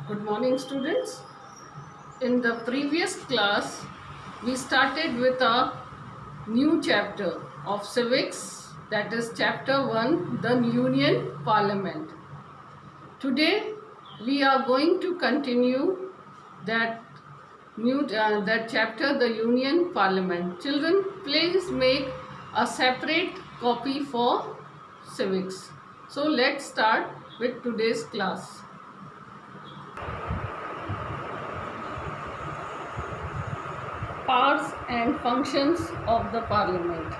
Good morning, students. In the previous class, we started with a new chapter of civics, that is chapter 1, the Union Parliament. Today, we are going to continue that that chapter, the Union Parliament. Children, please make a separate copy for civics. So let's start with today's class. Powers and functions of the Parliament.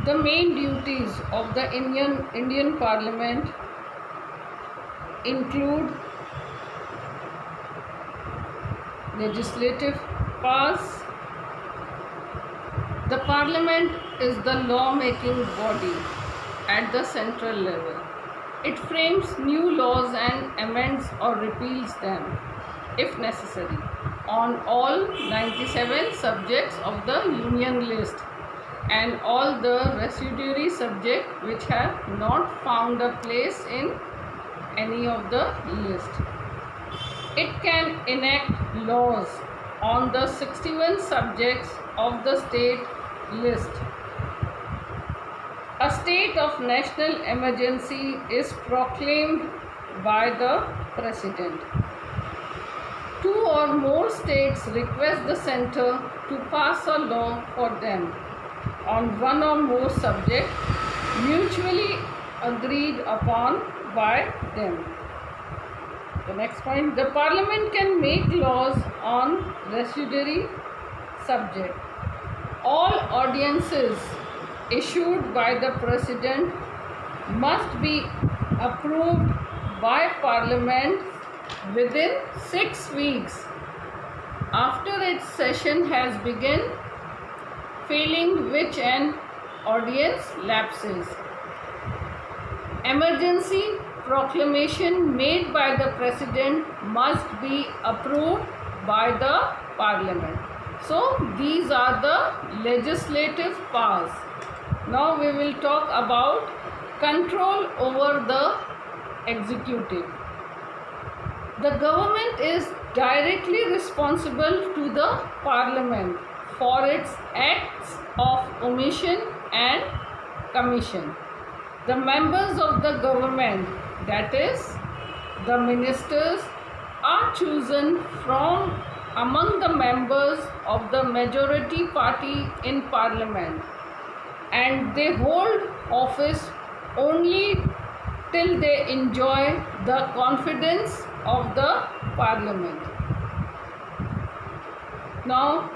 The main duties of the Indian Parliament include legislative powers. The Parliament is the law-making body at the central level. It frames new laws and amends or repeals them, if necessary, on all 97 subjects of the Union list and all the residuary subjects which have not found a place in any of the list. It can enact laws on the 61 subjects of the state list. A state of national emergency is proclaimed by the President. Two or more states request the centre to pass a law for them on one or more subjects mutually agreed upon by them. The next point, the Parliament can make laws on residuary subject. All ordinances issued by the President must be approved by Parliament within 6 weeks after its session has begun, failing which an ordinance lapses. Emergency proclamation made by the President must be approved by the Parliament. So these are the legislative powers. Now we will talk about control over the executive. The government is directly responsible to the Parliament for its acts of omission and commission. The members of the government, that is, the ministers, are chosen from among the members of the majority party in Parliament, and they hold office only till they enjoy the confidence of the Parliament. Now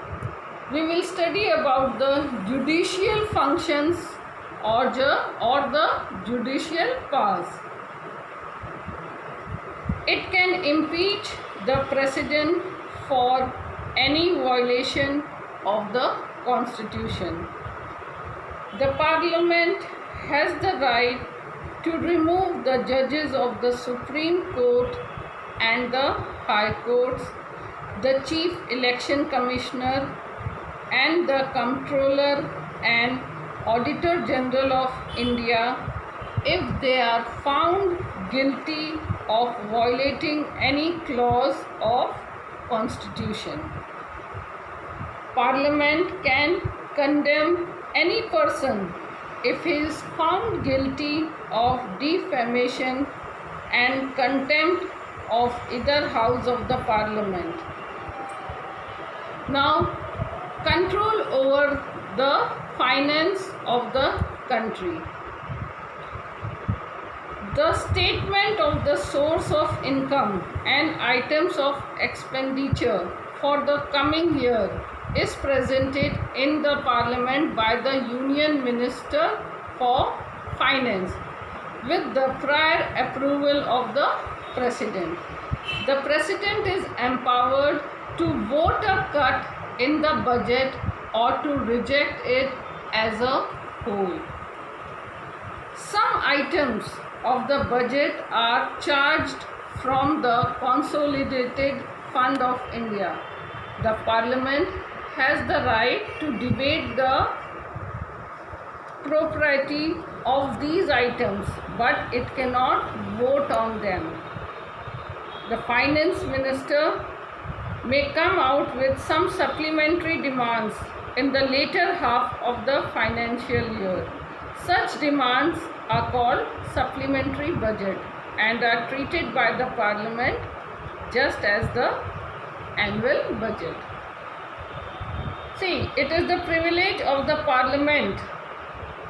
we will study about the judicial functions or the judicial powers. It can impeach the President for any violation of the Constitution. The Parliament has the right to remove the judges of the Supreme Court and the High Courts, the Chief Election Commissioner and the Comptroller and Auditor General of India if they are found guilty of violating any clause of Constitution. Parliament can condemn any person if he is found guilty of defamation and contempt of either house of the Parliament. Now, control over the finance of the country. The statement of the source of income and items of expenditure for the coming year is presented in the Parliament by the Union Minister for Finance with the prior approval of the President. The President is empowered to vote a cut in the budget or to reject it as a whole. Some items of the budget are charged from the Consolidated Fund of India. The Parliament has the right to debate the propriety of these items, but it cannot vote on them. the finance minister may come out with some supplementary demands in the later half of the financial year. Such demands are called supplementary budget and are treated by the Parliament just as the annual budget. See, it is the privilege of the Parliament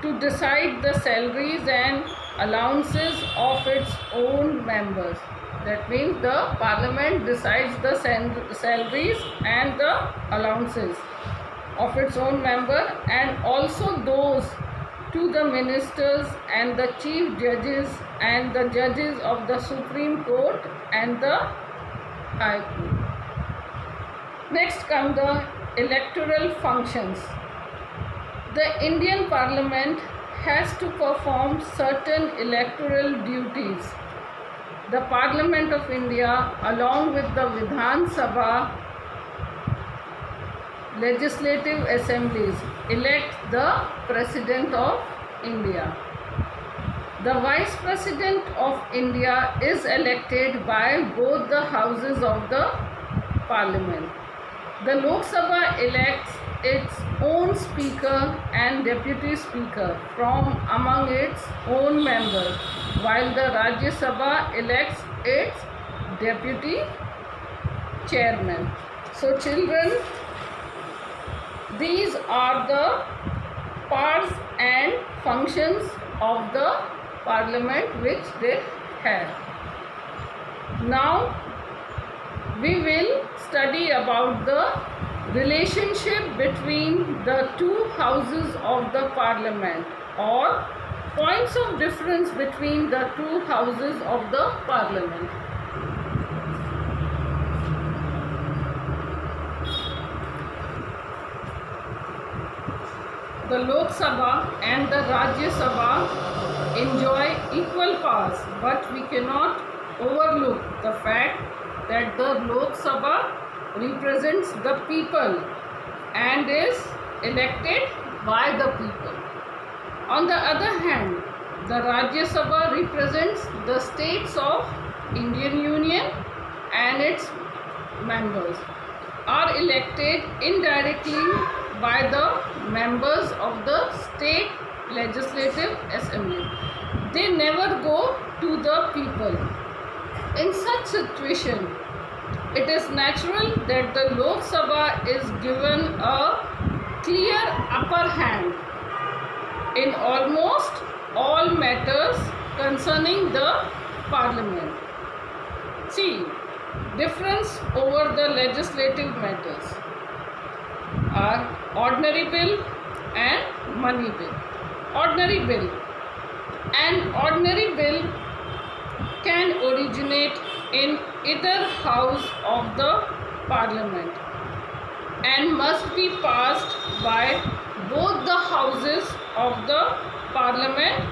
to decide the salaries and allowances of its own members. That means the Parliament decides the salaries and the allowances of its own member, and also those to the ministers and the chief judges and the judges of the Supreme Court and the High Court. Next come the electoral functions. The Indian Parliament has to perform certain electoral duties. The Parliament of India, along with the Vidhan Sabha legislative assemblies, elect the President of India. The Vice President of India is elected by both the houses of the Parliament. The Lok Sabha elects its own Speaker and Deputy Speaker from among its own members, while the Rajya Sabha elects its Deputy Chairman. So children, these are the parts and functions of the Parliament which they have. Now we will study about the relationship between the two houses of the Parliament, or points of difference between the two houses of the Parliament. The Lok Sabha and the Rajya Sabha enjoy equal powers, but we cannot overlook the fact that the Lok Sabha represents the people and is elected by the people. On the other hand, the Rajya Sabha represents the states of Indian Union, and its members are elected indirectly by the members of the state legislative assembly. They never go to the people. In such situation, it is natural that the Lok Sabha is given a clear upper hand in almost all matters concerning the Parliament. See, difference over the legislative matters are ordinary bill and money bill. Ordinary bill. An ordinary bill can originate in either house of the Parliament and must be passed by both the houses of the Parliament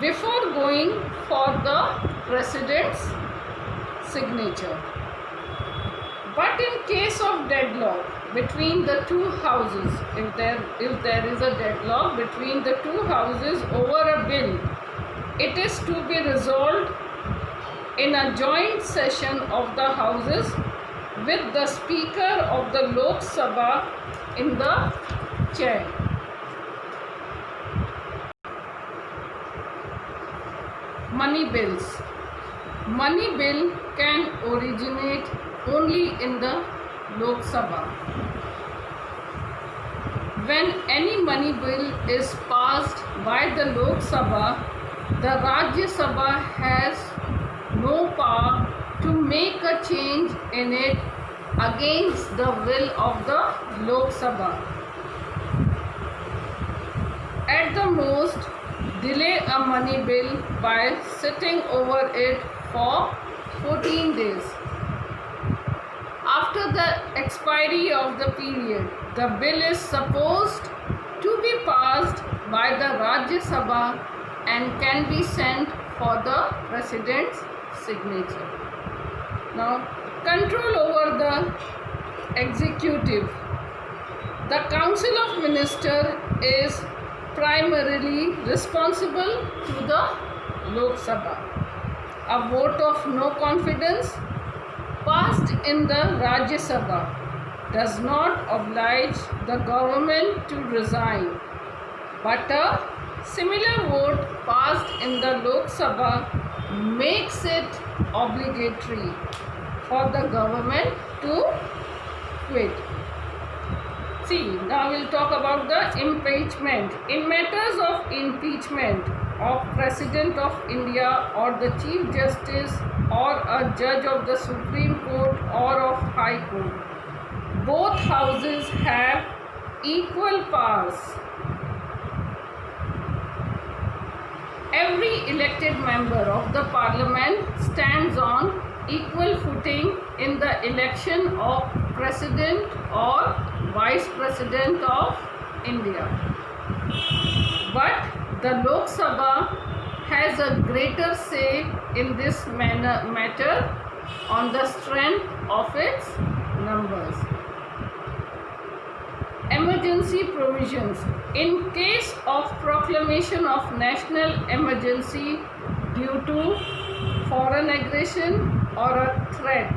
before going for the President's signature. But in case of deadlock between the two houses, if there is a deadlock between the two houses over a bill, it is to be resolved in a joint session of the houses with the Speaker of the Lok Sabha in the chair. Money bills. Money bill can originate only in the Lok Sabha. When any money bill is passed by the Lok Sabha, the Rajya Sabha has no power to make a change in it against the will of the Lok Sabha. At the most, delay a money bill by sitting over it for 14 days. After the expiry of the period, the bill is supposed to be passed by the Rajya Sabha and can be sent for the President's signature. Now, control over the executive. The Council of Ministers is primarily responsible to the Lok Sabha. A vote of no confidence passed in the Rajya Sabha does not oblige the government to resign, but a similar vote passed in the Lok Sabha makes it obligatory for the government to quit. See, now we'll talk about the impeachment. In matters of impeachment of President of India or the Chief Justice or a judge of the Supreme Court or of High Court, both houses have equal powers. Every elected member of the Parliament stands on equal footing in the election of President or Vice President of India. But the Lok Sabha has a greater say in this matter on the strength of its numbers. Emergency provisions. In case of proclamation of national emergency due to foreign aggression or a threat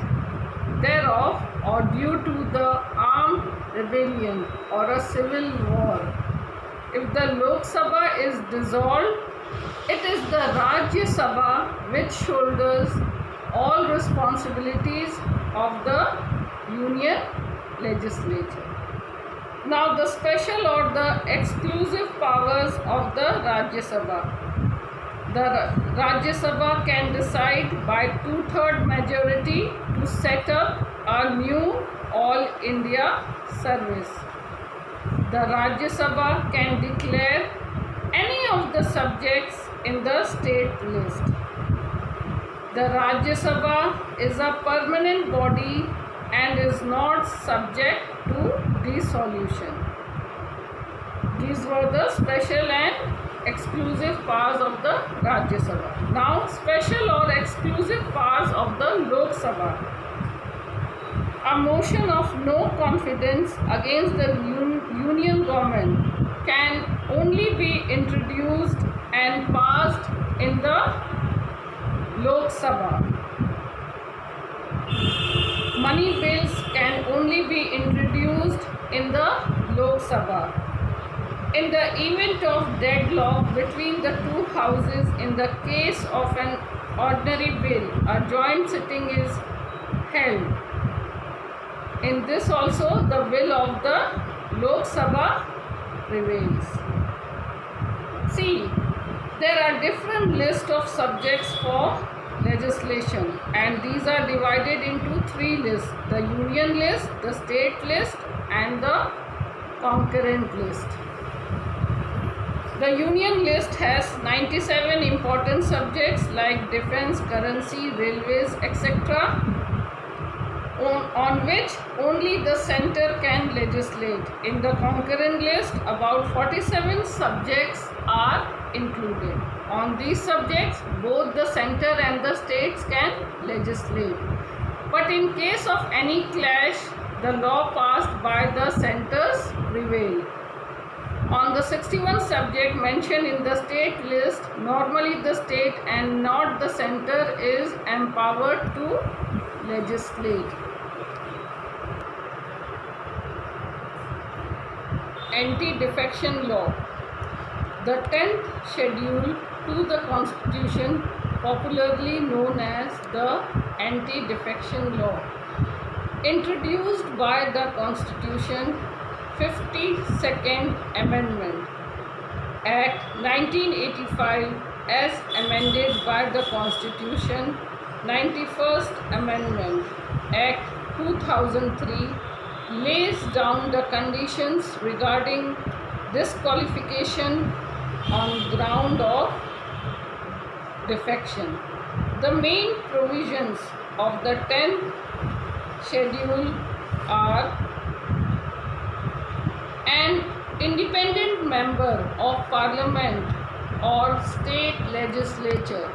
thereof, or due to the armed rebellion or a civil war, if the Lok Sabha is dissolved, it is the Rajya Sabha which shoulders all responsibilities of the Union legislature. Now the special or the exclusive powers of the Rajya Sabha. The Rajya Sabha can decide by 2/3 majority to set up a new All India service. The Rajya Sabha can declare any of the subjects in the state list. The Rajya Sabha is a permanent body and is not subject to dissolution. These were the special and exclusive powers of the Rajya Sabha. Now, special or exclusive powers of the Lok Sabha. A motion of no confidence against the Union government can only be introduced and passed in the Lok Sabha. Money bills can only be introduced in the Lok Sabha. In the event of deadlock between the two houses in the case of an ordinary bill, a joint sitting is held. In this also the will of the Lok Sabha prevails. See, there are different lists of subjects for legislation, and these are divided into 3 lists: the union list, the state list, and the concurrent list. The union list has 97 important subjects like defense, currency, railways, etc., on which only the center can legislate. In the concurrent list, about 47 subjects are included. On these subjects, both the center and the states can legislate. But in case of any clash, the law passed by the centers prevail. On the 61 subject mentioned in the state list, normally the state and not the center is empowered to legislate. Anti-defection law. The 10th schedule to the Constitution, popularly known as the Anti-Defection Law, introduced by the Constitution 52nd Amendment, Act 1985 as amended by the Constitution 91st Amendment, Act 2003, lays down the conditions regarding disqualification on ground of defection. The main provisions of the 10th schedule are: an independent member of Parliament or state legislature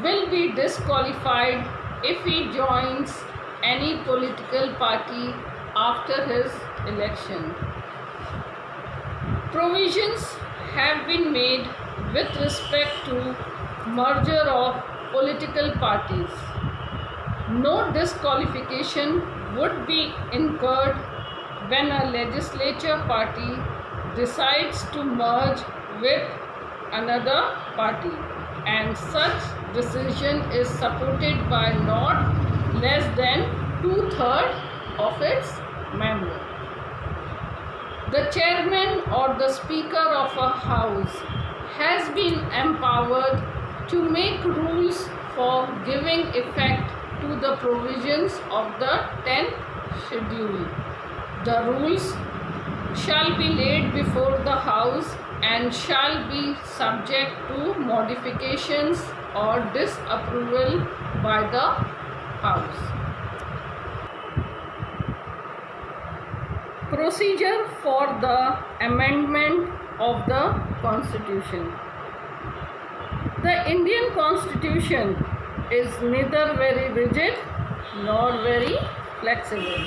will be disqualified if he joins any political party after his election. Provisions have been made with respect to merger of political parties. No disqualification would be incurred when a legislature party decides to merge with another party, and such decision is supported by not less than 2/3 of its members. The chairman or the speaker of a house has been empowered to make rules for giving effect to the provisions of the 10th schedule. The rules shall be laid before the House and shall be subject to modifications or disapproval by the House. Procedure for the amendment of the Constitution. The Indian Constitution is neither very rigid nor very flexible.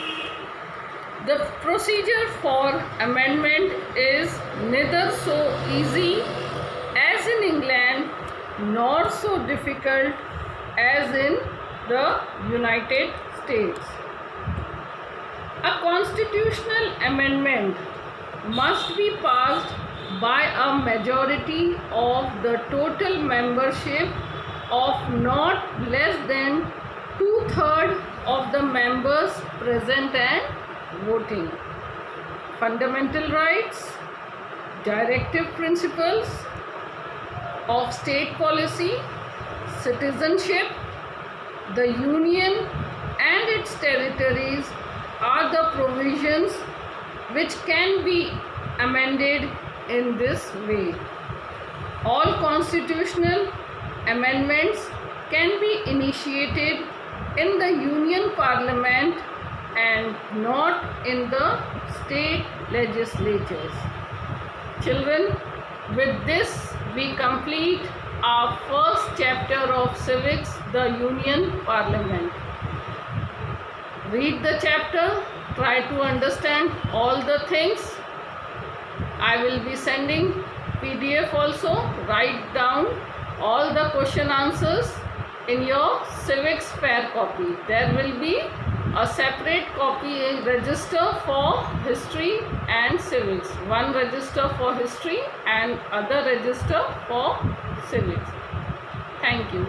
The procedure for amendment is neither so easy as in England nor so difficult as in the United States. A constitutional amendment must be passed by a majority of the total membership of not less than 2/3 of the members present and voting. Fundamental rights, directive principles of state policy, citizenship, the Union and its territories are the provisions which can be amended in this way. All constitutional amendments can be initiated in the Union Parliament and not in the state legislatures. Children, with this we complete our first chapter of Civics, the Union Parliament. Read the chapter, try to understand all the things. I will be sending PDF also. Write down all the question answers in your civics fair copy. There will be a separate copy register for history and civics. One register for history and other register for civics. Thank you.